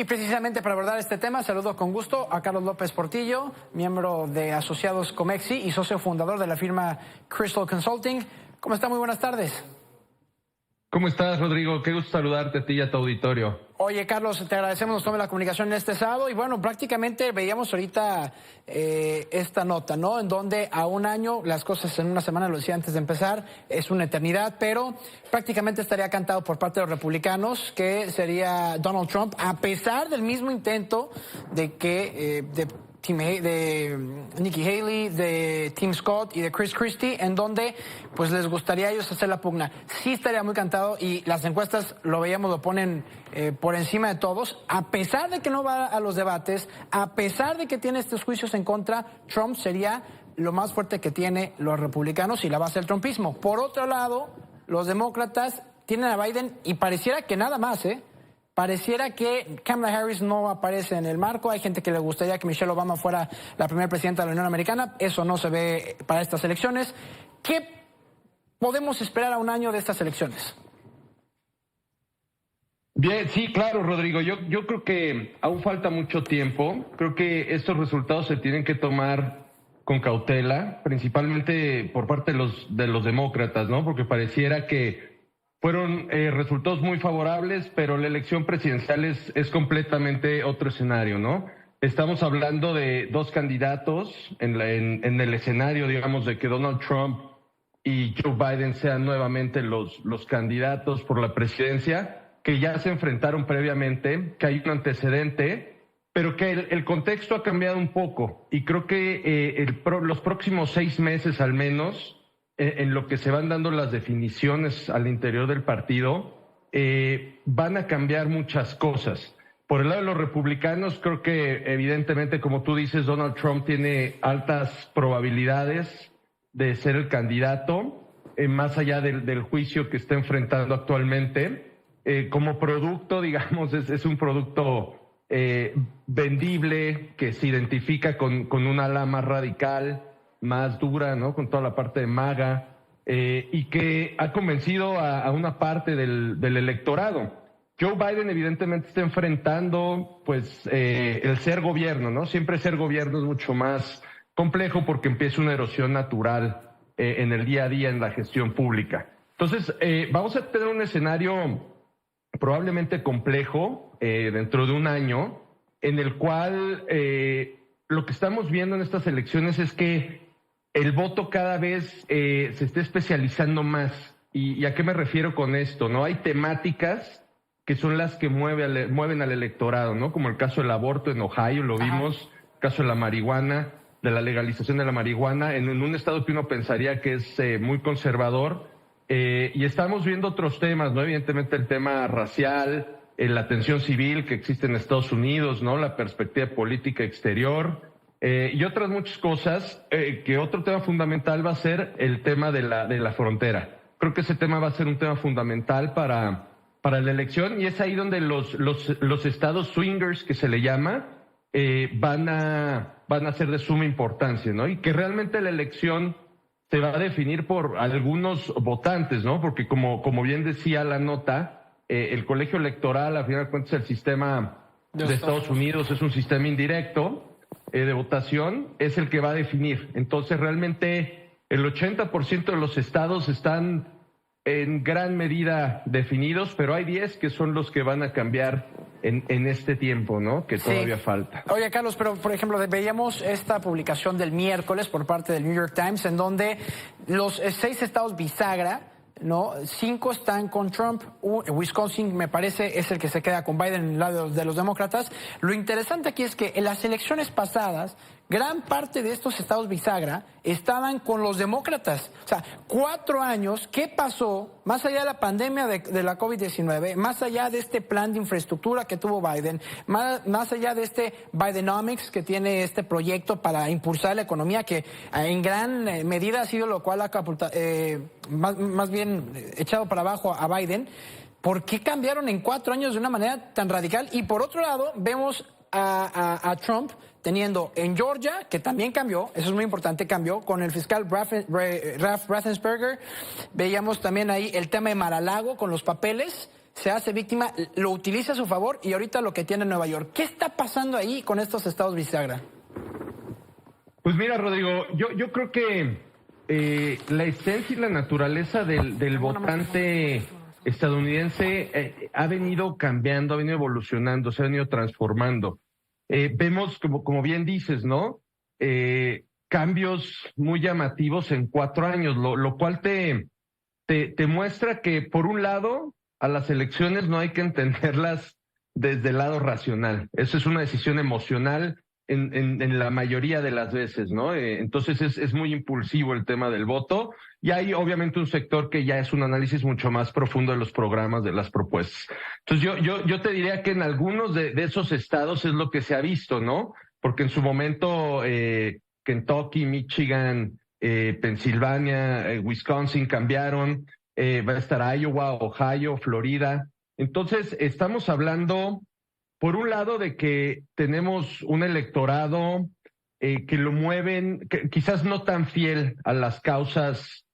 Y precisamente para abordar este tema, saludo con gusto a Carlos López Portillo, miembro de Asociados Comexi y socio fundador de la firma Crystal Consulting. ¿Cómo está? Muy buenas tardes. ¿Cómo estás, Rodrigo? Qué gusto saludarte a ti y a tu auditorio. Oye, Carlos, te agradecemos nos tome la comunicación en este sábado y bueno, prácticamente veíamos ahorita esta nota, ¿no? En donde a un año, las cosas en una semana, lo decía antes de empezar, es una eternidad, pero prácticamente estaría cantado por parte de los republicanos que sería Donald Trump, a pesar del mismo intento de que de Nikki Haley, de Tim Scott y de Chris Christie, en donde pues les gustaría a ellos hacer la pugna. Sí estaría muy cantado y las encuestas, lo veíamos, lo ponen por encima de todos. A pesar de que no va a los debates, a pesar de que tiene estos juicios en contra, Trump sería lo más fuerte que tiene los republicanos y la base del trumpismo. Por otro lado, los demócratas tienen a Biden y pareciera que nada más, Pareciera que Kamala Harris no aparece en el marco. Hay gente que le gustaría que Michelle Obama fuera la primera presidenta de la Unión Americana. Eso no se ve para estas elecciones. ¿Qué podemos esperar a un año de estas elecciones? Bien, sí, claro, Rodrigo. Yo creo que aún falta mucho tiempo. Creo que estos resultados se tienen que tomar con cautela, principalmente por parte de los demócratas, ¿no? Porque pareciera que fueron resultados muy favorables, pero la elección presidencial es completamente otro escenario, ¿no? Estamos hablando de dos candidatos en el escenario, digamos, de que Donald Trump y Joe Biden sean nuevamente los candidatos por la presidencia, que ya se enfrentaron previamente, que hay un antecedente, pero que el contexto ha cambiado un poco. Y creo que los próximos 6 meses al menos, en lo que se van dando las definiciones al interior del partido, van a cambiar muchas cosas. Por el lado de los republicanos, creo que evidentemente, como tú dices, Donald Trump tiene altas probabilidades de ser el candidato, más allá del juicio que está enfrentando actualmente. Como producto, digamos, es un producto vendible, que se identifica con un ala más radical, más dura, ¿no? Con toda la parte de MAGA, y que ha convencido a una parte del electorado. Joe Biden evidentemente está enfrentando, pues, el ser gobierno, ¿no? Siempre ser gobierno es mucho más complejo porque empieza una erosión natural en el día a día en la gestión pública. Entonces, vamos a tener un escenario probablemente complejo dentro de un año, en el cual lo que estamos viendo en estas elecciones es que el voto cada vez se está especializando más. ¿Y a qué me refiero con esto? ¿No? Hay temáticas que son las que mueven al electorado, ¿no? Como el caso del aborto en Ohio, lo vimos, el caso de la marihuana, de la legalización de la marihuana, en un estado que uno pensaría que es muy conservador. Y estamos viendo otros temas, ¿no? Evidentemente el tema racial, la tensión civil que existe en Estados Unidos, ¿no? La perspectiva política exterior. Y otras muchas cosas, que otro tema fundamental va a ser el tema de la frontera. Creo que ese tema va a ser un tema fundamental para la elección, y es ahí donde los estados swingers, que se le llama, van a ser de suma importancia, ¿no? Y que realmente la elección se va a definir por algunos votantes, ¿no? Porque como bien decía la nota, el colegio electoral, a final de cuentas, el sistema de Estados Unidos es un sistema indirecto de votación, es el que va a definir. Entonces, realmente el 80% de los estados están en gran medida definidos, pero hay 10 que son los que van a cambiar en este tiempo, ¿no? Que todavía falta. Oye, Carlos, pero por ejemplo, veíamos esta publicación del miércoles por parte del New York Times, en donde los 6 estados bisagra, ¿no? 5 están con Trump. Wisconsin, me parece, es el que se queda con Biden en el lado de los demócratas. Lo interesante aquí es que en las elecciones pasadas, gran parte de estos estados bisagra estaban con los demócratas. O sea, 4 años, ¿qué pasó? Más allá de la pandemia de la COVID-19, más allá de este plan de infraestructura que tuvo Biden, más allá de este Bidenomics, que tiene este proyecto para impulsar la economía, que en gran medida ha sido lo cual ha más bien echado para abajo a Biden. ¿Por qué cambiaron en 4 años de una manera tan radical? Y por otro lado, vemos a Trump teniendo en Georgia, que también cambió, eso es muy importante, cambió con el fiscal Ralph Raffensperger. Veíamos también ahí el tema de Mar-a-Lago con los papeles. se hace víctima, lo utiliza a su favor y ahorita lo que tiene en Nueva York. ¿Qué está pasando ahí con estos estados bisagra? Pues mira, Rodrigo, yo creo que la esencia y la naturaleza del votante estadounidense ha venido cambiando, ha venido evolucionando, se ha venido transformando. Vemos, como bien dices, ¿no? Cambios muy llamativos en 4 años, lo cual te muestra que, por un lado, a las elecciones no hay que entenderlas desde el lado racional. Eso es una decisión emocional en la mayoría de las veces, ¿no? Entonces es muy impulsivo el tema del voto, y hay obviamente un sector que ya es un análisis mucho más profundo de los programas, de las propuestas. Entonces yo te diría que en algunos de esos estados es lo que se ha visto, ¿no? Porque en su momento Kentucky, Michigan, Pensilvania, Wisconsin cambiaron, va a estar Iowa, Ohio, Florida. Entonces estamos hablando, por un lado, de que tenemos un electorado que lo mueven, que quizás no tan fiel a las causas,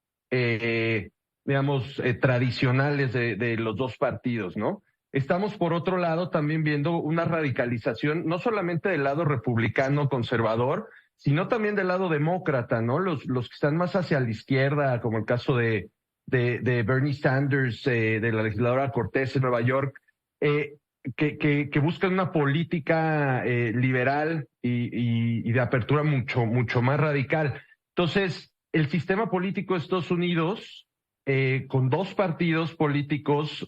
tradicionales de los dos partidos, ¿no? Estamos, por otro lado, también viendo una radicalización, no solamente del lado republicano conservador, sino también del lado demócrata, ¿no? Los que están más hacia la izquierda, como el caso de Bernie Sanders, de la legisladora Cortés en Nueva York, que buscan una política liberal y de apertura mucho más radical. Entonces, el sistema político de Estados Unidos, con dos partidos políticos,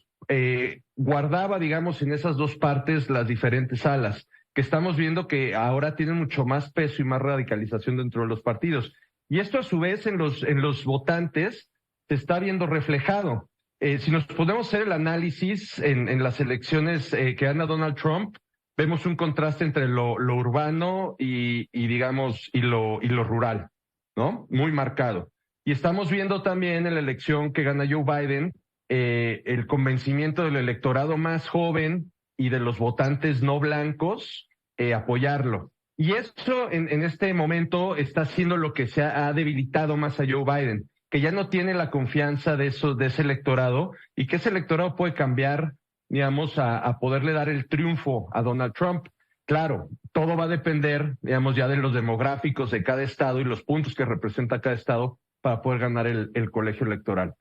guardaba, digamos, en esas dos partes las diferentes alas, que estamos viendo que ahora tienen mucho más peso y más radicalización dentro de los partidos. Y esto, a su vez, en los votantes se está viendo reflejado. Si nos podemos hacer el análisis en las elecciones que gana Donald Trump, vemos un contraste entre lo urbano y lo rural, ¿no? Muy marcado. Y estamos viendo también en la elección que gana Joe Biden el convencimiento del electorado más joven y de los votantes no blancos apoyarlo. Y eso en este momento está haciendo lo que se ha debilitado más a Joe Biden, que ya no tiene la confianza de ese electorado, y que ese electorado puede cambiar, digamos, a poderle dar el triunfo a Donald Trump. Claro, todo va a depender, digamos, ya de los demográficos de cada estado y los puntos que representa cada estado para poder ganar el colegio electoral.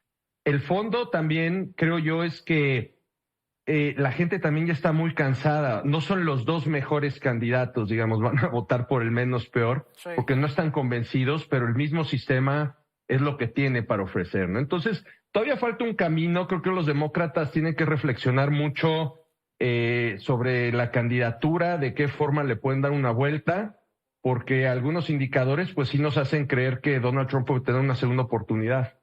El fondo también, creo yo, es que la gente también ya está muy cansada. No son los dos mejores candidatos, digamos, van a votar por el menos peor, sí, porque no están convencidos, pero el mismo sistema es lo que tiene para ofrecer, ¿no? Entonces, todavía falta un camino. Creo que los demócratas tienen que reflexionar mucho sobre la candidatura, de qué forma le pueden dar una vuelta, porque algunos indicadores pues sí nos hacen creer que Donald Trump puede tener una segunda oportunidad.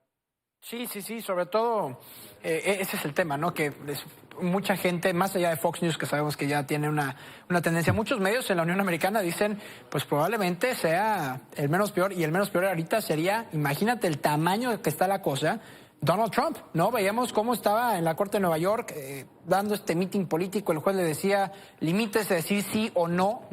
Sí, sobre todo ese es el tema, ¿no? Que mucha gente, más allá de Fox News, que sabemos que ya tiene una tendencia, muchos medios en la Unión Americana dicen, pues probablemente sea el menos peor, y el menos peor ahorita sería, imagínate el tamaño que está la cosa, Donald Trump, ¿no? Veíamos cómo estaba en la Corte de Nueva York dando este meeting político, el juez le decía, limítese a decir sí o no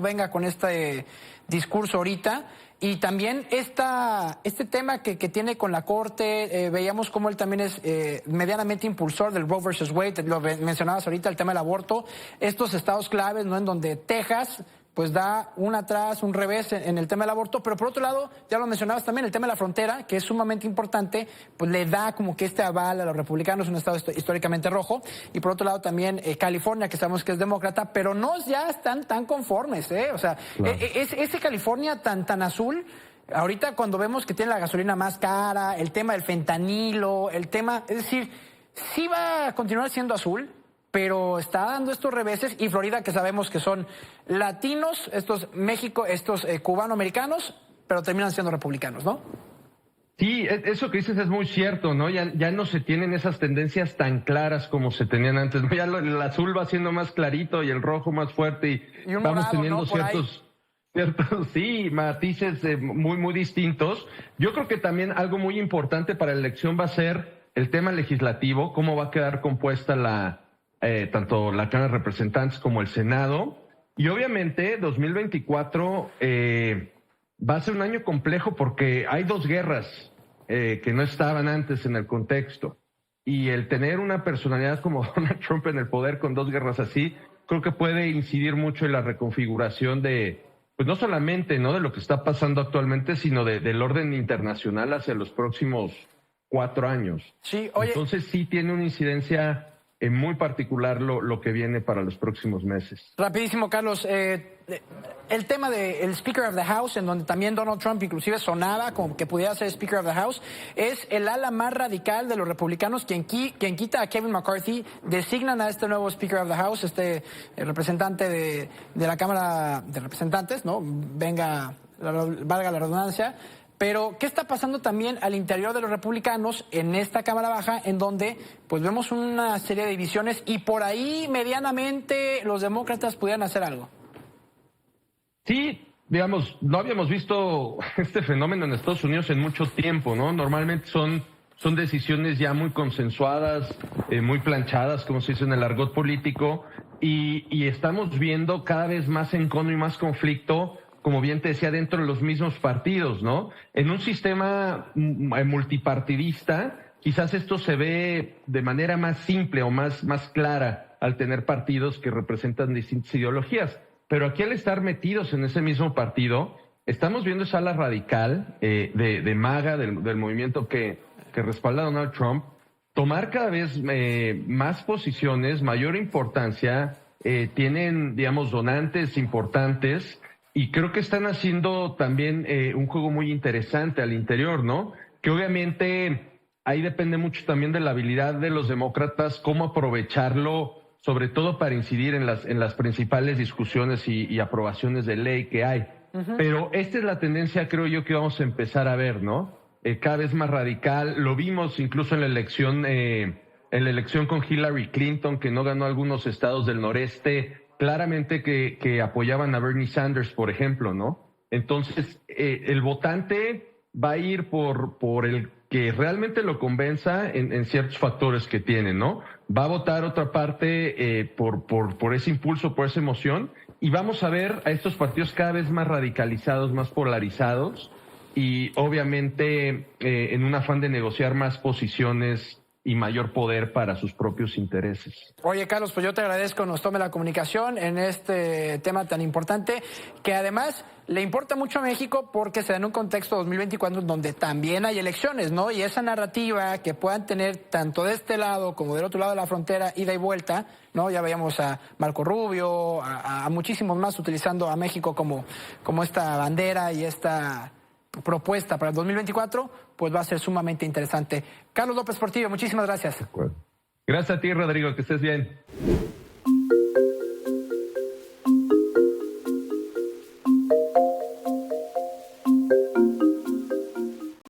venga con este discurso ahorita. Y también este tema que tiene con la Corte, veíamos cómo él también es medianamente impulsor del Roe versus Wade, lo mencionabas ahorita, el tema del aborto, estos estados claves, ¿no? En donde Texas pues da un atrás, un revés en el tema del aborto, pero por otro lado, ya lo mencionabas también, el tema de la frontera, que es sumamente importante, pues le da como que este aval a los republicanos, un estado históricamente rojo, y por otro lado también California, que sabemos que es demócrata, pero no ya están tan conformes, o sea, claro. Ese California tan azul, ahorita cuando vemos que tiene la gasolina más cara, el tema del fentanilo, es decir, sí va a continuar siendo azul, pero está dando estos reveses, y Florida, que sabemos que son latinos, estos cubanoamericanos, pero terminan siendo republicanos, ¿no? Sí, eso que dices es muy cierto, ¿no? Ya no se tienen esas tendencias tan claras como se tenían antes. Ya el azul va siendo más clarito y el rojo más fuerte, y vamos morado, teniendo, ¿no? ciertos, sí, matices muy distintos. Yo creo que también algo muy importante para la elección va a ser el tema legislativo, cómo va a quedar compuesta tanto la Cámara de Representantes como el Senado. Y obviamente 2024 va a ser un año complejo, porque hay dos guerras que no estaban antes en el contexto. y el tener una personalidad como Donald Trump en el poder con 2 guerras así, creo que puede incidir mucho en la reconfiguración de, pues no solamente, ¿no?, de lo que está pasando actualmente, sino del orden internacional hacia los próximos 4 años. Sí, oye. Entonces sí tiene una incidencia muy particular lo que viene para los próximos meses. Rapidísimo, Carlos. El tema del Speaker of the House, en donde también Donald Trump inclusive sonaba como que pudiera ser Speaker of the House, es el ala más radical de los republicanos quien quita a Kevin McCarthy, designan a este nuevo Speaker of the House, representante de la Cámara de Representantes, ¿no? Valga la redundancia. Pero, ¿qué está pasando también al interior de los republicanos en esta Cámara Baja, en donde pues vemos una serie de divisiones y por ahí medianamente los demócratas pudieran hacer algo? Sí, digamos, no habíamos visto este fenómeno en Estados Unidos en mucho tiempo, ¿no? Normalmente son decisiones ya muy consensuadas, muy planchadas, como se dice en el argot político, y estamos viendo cada vez más encono y más conflicto, como bien te decía, dentro de los mismos partidos, ¿no? En un sistema multipartidista, quizás esto se ve de manera más simple o más clara al tener partidos que representan distintas ideologías. Pero aquí, al estar metidos en ese mismo partido, estamos viendo esa ala radical de MAGA, del movimiento que respalda a Donald Trump, tomar cada vez más posiciones, mayor importancia, tienen, digamos, donantes importantes. Y creo que están haciendo también un juego muy interesante al interior, ¿no? Que obviamente ahí depende mucho también de la habilidad de los demócratas, cómo aprovecharlo, sobre todo para incidir en las principales discusiones y aprobaciones de ley que hay. Pero esta es la tendencia, creo yo, que vamos a empezar a ver, ¿no? Cada vez más radical. Lo vimos incluso en la elección con Hillary Clinton, que no ganó algunos estados del noreste, claramente que apoyaban a Bernie Sanders, por ejemplo, ¿no? Entonces, el votante va a ir por el que realmente lo convenza en ciertos factores que tiene, ¿no? Va a votar otra parte por ese impulso, por esa emoción, y vamos a ver a estos partidos cada vez más radicalizados, más polarizados, y obviamente en un afán de negociar más posiciones y mayor poder para sus propios intereses. Oye, Carlos, pues yo te agradezco nos tome la comunicación en este tema tan importante, que además le importa mucho a México porque se da en un contexto 2024 donde también hay elecciones, ¿no? Y esa narrativa que puedan tener tanto de este lado como del otro lado de la frontera, ida y vuelta, ¿no? Ya veíamos a Marco Rubio, a muchísimos más utilizando a México como esta bandera y esta propuesta para el 2024, pues va a ser sumamente interesante. Carlos López Portillo, muchísimas gracias. Gracias a ti, Rodrigo, que estés bien.